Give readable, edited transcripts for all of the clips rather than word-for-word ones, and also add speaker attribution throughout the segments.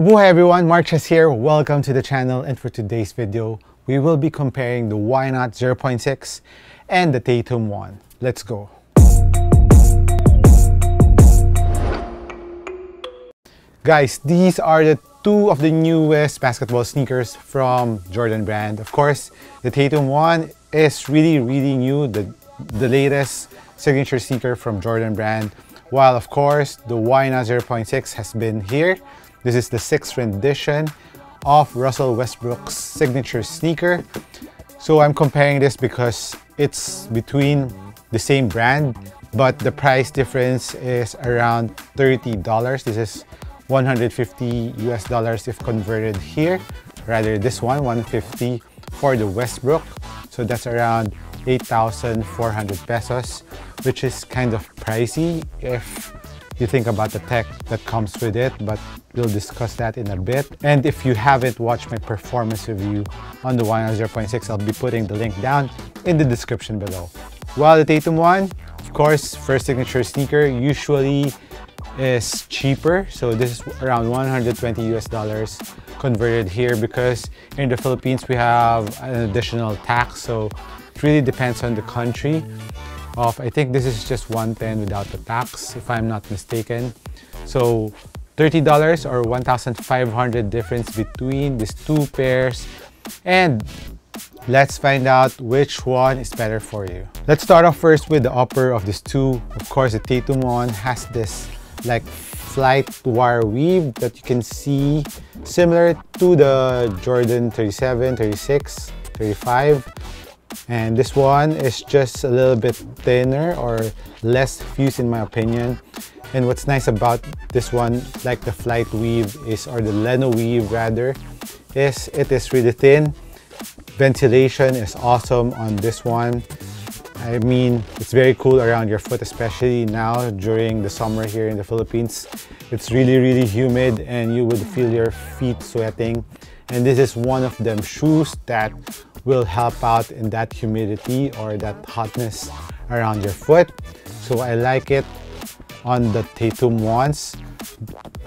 Speaker 1: Hi everyone, MARKCHES here. Welcome to the channel, and for today's video, we will be comparing the Why Not 0.6 and the TATUM 1. Let's go. Guys, these are the two of the newest basketball sneakers from Jordan brand. Of course, the TATUM 1 is really new, the latest signature sneaker from Jordan brand. While of course, the Why Not 0.6 has been here. This is the 6th rendition of Russell Westbrook's signature sneaker. So I'm comparing this because it's between the same brand, but the price difference is around $30. This is $150 US if converted here. Rather this one, $150 for the Westbrook. So that's around 8,400 pesos, which is kind of pricey if you think about the tech that comes with it, but we'll discuss that in a bit. And if you haven't watched my performance review on the Why Not 0.6, I'll be putting the link down in the description below. While the TATUM 1, of course, first signature sneaker usually is cheaper. So this is around $120 US converted here, because in the Philippines we have an additional tax. So it really depends on the country. I think this is just 110 without the tax, if I'm not mistaken. So $30 or 1,500 difference between these two pairs. And let's find out which one is better for you. Let's start off first with the upper of these two. Of course, the TATUM 1 has this like flight wire weave that you can see, similar to the Jordan 37, 36, 35. And this one is just a little bit thinner or less fused in my opinion. And what's nice about this one, like the flight weave or the Leno weave rather, is it is really thin. Ventilation is awesome on this one. I mean, it's very cool around your foot, especially now during the summer here in the Philippines. It's really humid and you would feel your feet sweating. And this is one of them shoes that will help out in that humidity or that hotness around your foot. So I like it on the TATUM 1s.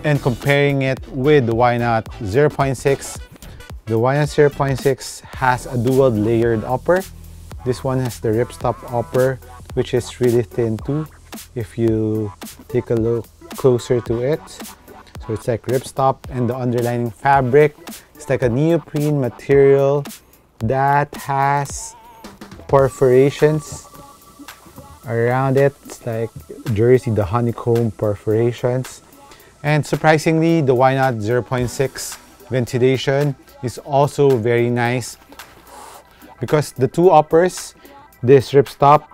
Speaker 1: And comparing it with the Why Not 0.6, the Why Not 0.6 has a dual layered upper. This one has the ripstop upper, which is really thin too, if you take a look closer to it. So it's like ripstop, and the underlining fabric is like a neoprene material that has perforations around it. It's like jersey, the honeycomb perforations. And surprisingly, the Why Not 0.6 ventilation is also very nice, because the two uppers, this ripstop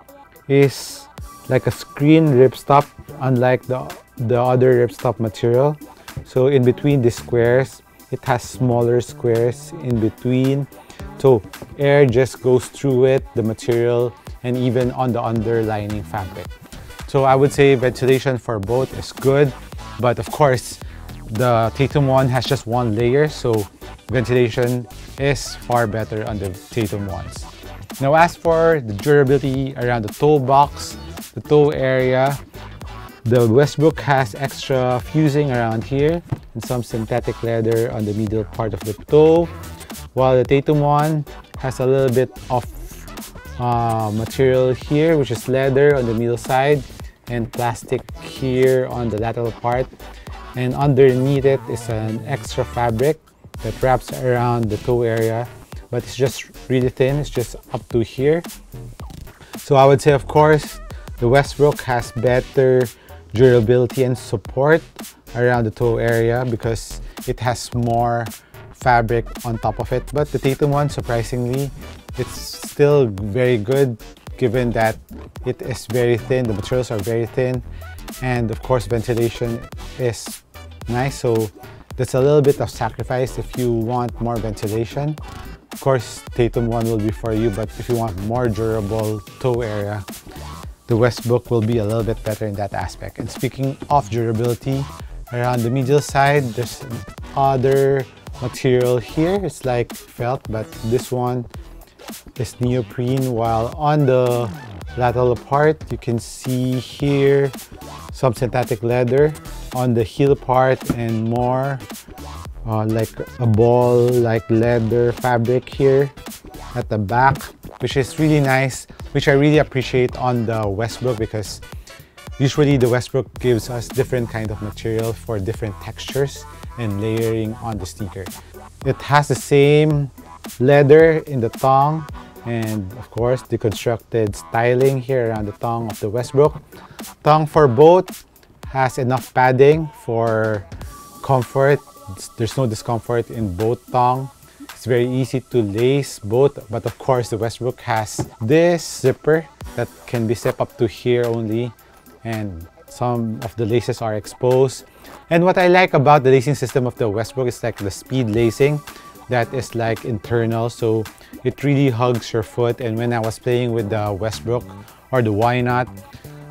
Speaker 1: is like a screen ripstop, unlike the other ripstop material. So in between the squares, it has smaller squares in between. So air just goes through it, the material, and even on the underlining fabric. So I would say ventilation for both is good, but of course, the TATUM 1 has just one layer, so ventilation is far better on the TATUM 1s. Now as for the durability around the toe box, the toe area, the Westbrook has extra fusing around here and some synthetic leather on the middle part of the toe, while the TATUM 1 has a little bit of material here, which is leather on the middle side and plastic here on the lateral part. And underneath it is an extra fabric that wraps around the toe area, but it's just really thin. It's just up to here. So I would say, of course, the Westbrook has better durability and support around the toe area because it has more fabric on top of it. But the TATUM 1, surprisingly, it's still very good given that it is very thin. The materials are very thin, and of course ventilation is nice. So that's a little bit of sacrifice if you want more ventilation. Of course, TATUM 1 will be for you, but if you want more durable toe area, the Westbrook will be a little bit better in that aspect. And speaking of durability, around the medial side, there's other material here. It's like felt, but this one is neoprene, while on the lateral part you can see here some synthetic leather on the heel part and more like a ball like leather fabric here at the back, which is really nice, which I really appreciate on the Westbrook, because usually the Westbrook gives us different kind of material for different textures and layering on the sneaker. It has the same leather in the tongue and of course the constructed styling here around the tongue of the Westbrook. Tongue for both has enough padding for comfort. There's no discomfort in both tongue. It's very easy to lace both, but of course the Westbrook has this zipper that can be zipped up to here only, and some of the laces are exposed. And what I like about the lacing system of the Westbrook is like the speed lacing that is like internal, so it really hugs your foot. And when I was playing with the Westbrook or the Why Not,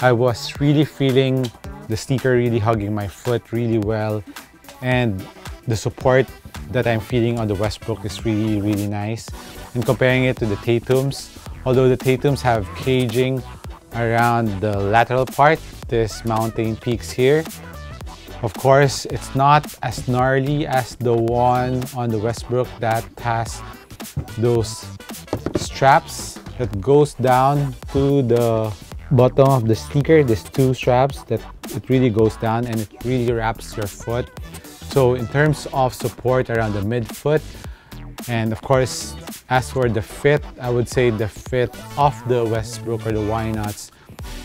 Speaker 1: I was really feeling the sneaker really hugging my foot really well, and the support that I'm feeling on the Westbrook is really nice. And comparing it to the TATUMs, although the TATUMs have caging around the lateral part, this mountain peaks here, of course it's not as gnarly as the one on the Westbrook that has those straps that goes down to the bottom of the sneaker. There's two straps that it really goes down and it really wraps your foot. So in terms of support around the midfoot, and of course as for the fit, I would say the fit of the Westbrook or the Why Nots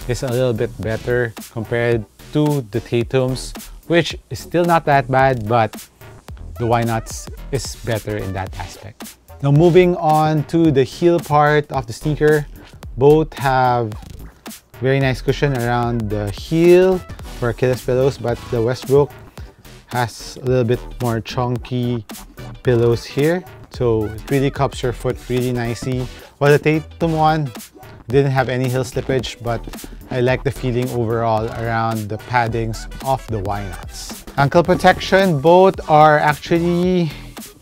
Speaker 1: is a little bit better compared to the TATUMs, which is still not that bad, but the Why Nots is better in that aspect. Now moving on to the heel part of the sneaker, both have very nice cushion around the heel for Achilles pillows, but the Westbrook has a little bit more chunky pillows here, so it really cups your foot really nicely. While the TATUM one didn't have any heel slippage, but I like the feeling overall around the paddings of the Why Nots. Ankle protection, both are actually,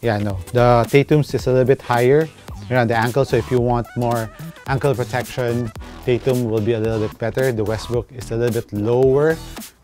Speaker 1: the TATUMs is a little bit higher around the ankle, so if you want more ankle protection, TATUM will be a little bit better. The Westbrook is a little bit lower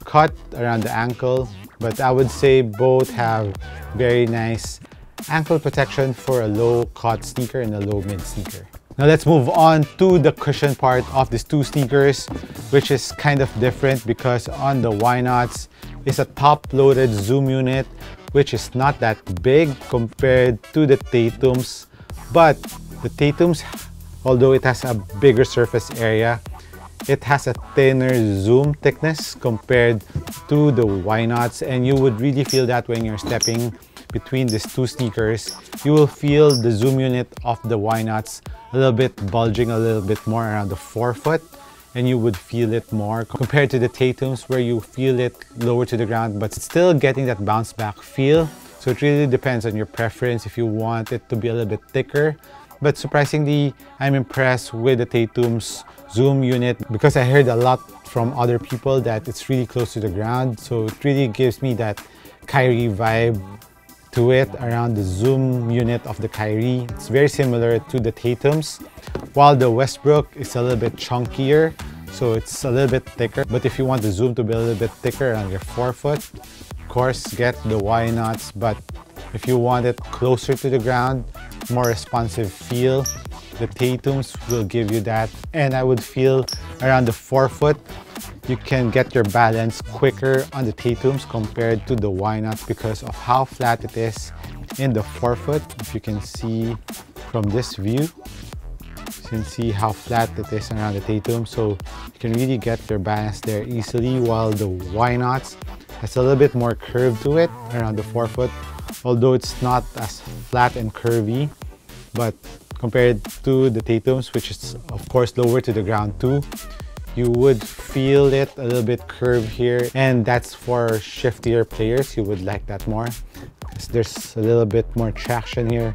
Speaker 1: cut around the ankle, but I would say both have very nice ankle protection for a low cut sneaker and a low mid sneaker. Now let's move on to the cushion part of these two sneakers, which is kind of different because on the Why Nots is a top-loaded zoom unit, which is not that big compared to the TATUMs. But the TATUMs, although it has a bigger surface area, it has a thinner zoom thickness compared to the Why Nots, and you would really feel that when you're stepping between these two sneakers. You will feel the zoom unit of the Why Nots a little bit bulging a little bit more around the forefoot, and you would feel it more compared to the TATUMs where you feel it lower to the ground but still getting that bounce back feel. So it really depends on your preference if you want it to be a little bit thicker. But surprisingly, I'm impressed with the TATUM's zoom unit because I heard a lot from other people that it's really close to the ground. So it really gives me that Kyrie vibe to it around the zoom unit of the Kyrie. It's very similar to the TATUMs, while the Westbrook is a little bit chunkier, so it's a little bit thicker. But if you want the zoom to be a little bit thicker on your forefoot, of course get the Why Nots. But if you want it closer to the ground, more responsive feel, the TATUMs will give you that. And I would feel around the forefoot, you can get your balance quicker on the TATUMs compared to the Why Not because of how flat it is in the forefoot. If you can see from this view, you can see how flat it is around the TATUM, so you can really get your balance there easily, while the Why Nots has a little bit more curve to it around the forefoot, although it's not as flat and curvy. But compared to the TATUMs, which is of course lower to the ground too, you would feel it a little bit curved here, and that's for shiftier players. You would like that more because there's a little bit more traction here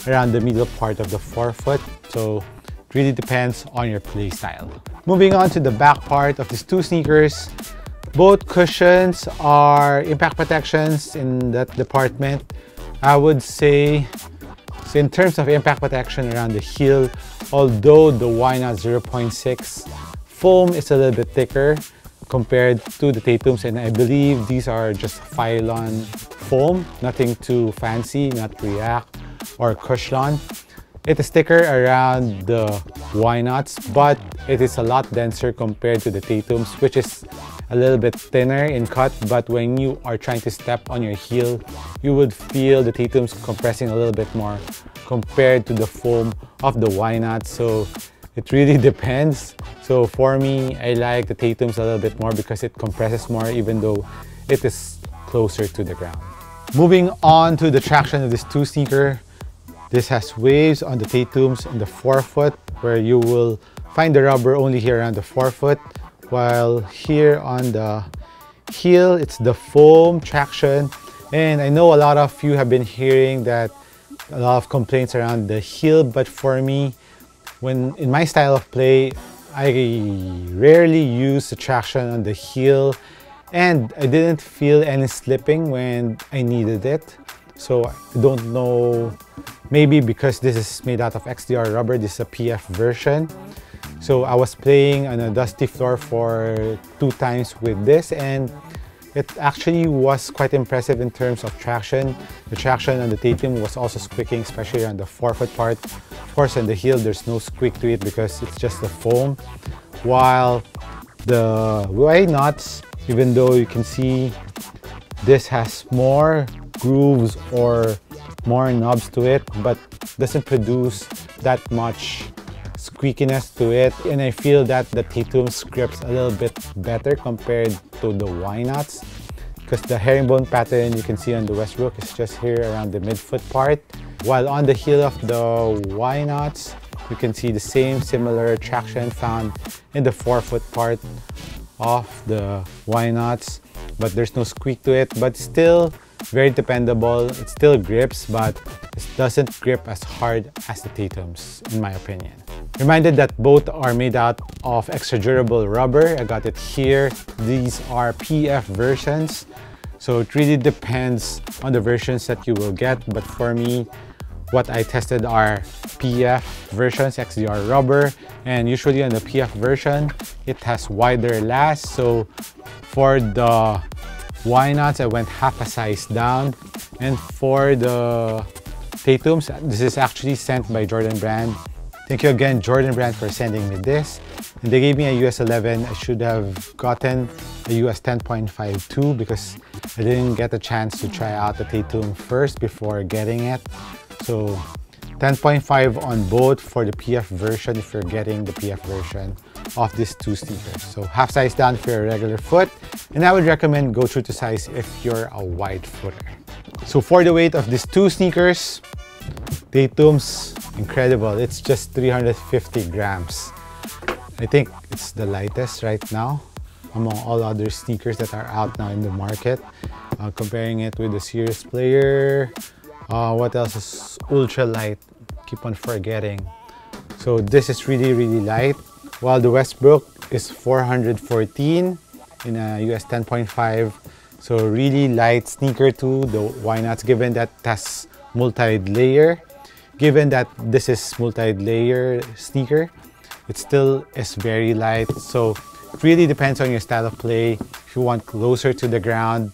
Speaker 1: around the middle part of the forefoot. So it really depends on your play style. Moving on to the back part of these two sneakers, both cushions are impact protections in that department. I would say, so in terms of impact protection around the heel, although the Why Not 0.6 foam is a little bit thicker, compared to the TATUMs, and I believe these are just Phylon foam, nothing too fancy, not React or Cushlon. It is thicker around the Y knots, but it is a lot denser compared to the TATUMs, which is a little bit thinner in cut. But when you are trying to step on your heel, you would feel the TATUMs compressing a little bit more compared to the foam of the Y knots. So it really depends. So for me, I like the TATUMs a little bit more because it compresses more even though it is closer to the ground. Moving on to the traction of this two sneaker. This has waves on the TATUMs in the forefoot, where you will find the rubber only here around the forefoot, while here on the heel, it's the foam traction. And I know a lot of you have been hearing that a lot of complaints around the heel, but for me, when in my style of play, I rarely use the traction on the heel, and I didn't feel any slipping when I needed it. So I don't know, maybe because this is made out of XDR rubber, this is a PF version. So I was playing on a dusty floor for 2 times with this, and it actually was quite impressive in terms of traction. The traction on the TATUM was also squeaking, especially on the forefoot part. Of course, on the heel, there's no squeak to it because it's just the foam. While the Y knots, even though you can see this has more grooves or more knobs to it, but doesn't produce that much squeakiness to it, and I feel that the TATUM grips a little bit better compared to the Y knots, because the herringbone pattern you can see on the Westbrook is just here around the midfoot part, while on the heel of the Y knots you can see the same similar traction found in the forefoot part of the Y knots, but there's no squeak to it, but still very dependable. It still grips, but it doesn't grip as hard as the TATUMs, in my opinion. Reminded that both are made out of extra durable rubber. I got it here. These are PF versions, so it really depends on the versions that you will get, but for me, what I tested are PF versions, XDR rubber, and usually on the PF version, it has wider last. So for the Y knots, I went half a size down, and for the TATUMs, this is actually sent by Jordan Brand. Thank you again, Jordan Brand, for sending me this. And they gave me a US 11. I should have gotten a US 10.5 too, because I didn't get a chance to try out the TATUM first before getting it. So 10.5 on both for the PF version if you're getting the PF version of these two sneakers. So half size down for your regular foot, and I would recommend go true to size if you're a wide footer. So for the weight of these two sneakers, TATUM's incredible. It's just 350 grams. I think it's the lightest right now among all other sneakers that are out now in the market. Comparing it with the Serious Player, what else is ultra light? Keep on forgetting. So this is really, really light, while the Westbrook is 414 in a US 10.5. So really light sneaker too, the Y knots, given that it has multi-layer. Given that this is multi-layer sneaker, it still is very light. So it really depends on your style of play. If you want closer to the ground,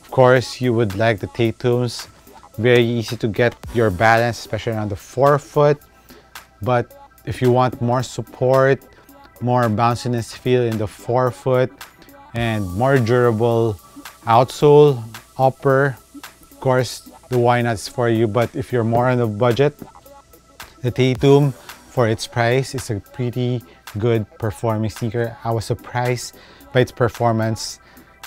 Speaker 1: of course, you would like the TATUMs. Very easy to get your balance, especially around the forefoot. But if you want more support, more bounciness feel in the forefoot, and more durable outsole, upper, of course, the Y knots for you. But if you're more on the budget, the TATUM, for its price, is a pretty good performing sneaker. I was surprised by its performance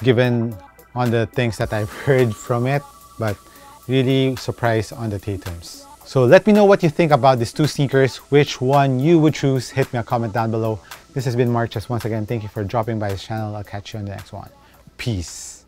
Speaker 1: given on the things that I've heard from it, but really surprised on the TATUMs. So let me know what you think about these two sneakers, which one you would choose. Hit me a comment down below. This has been MARKCHES once again. Thank you for dropping by this channel. I'll catch you on the next one. Peace.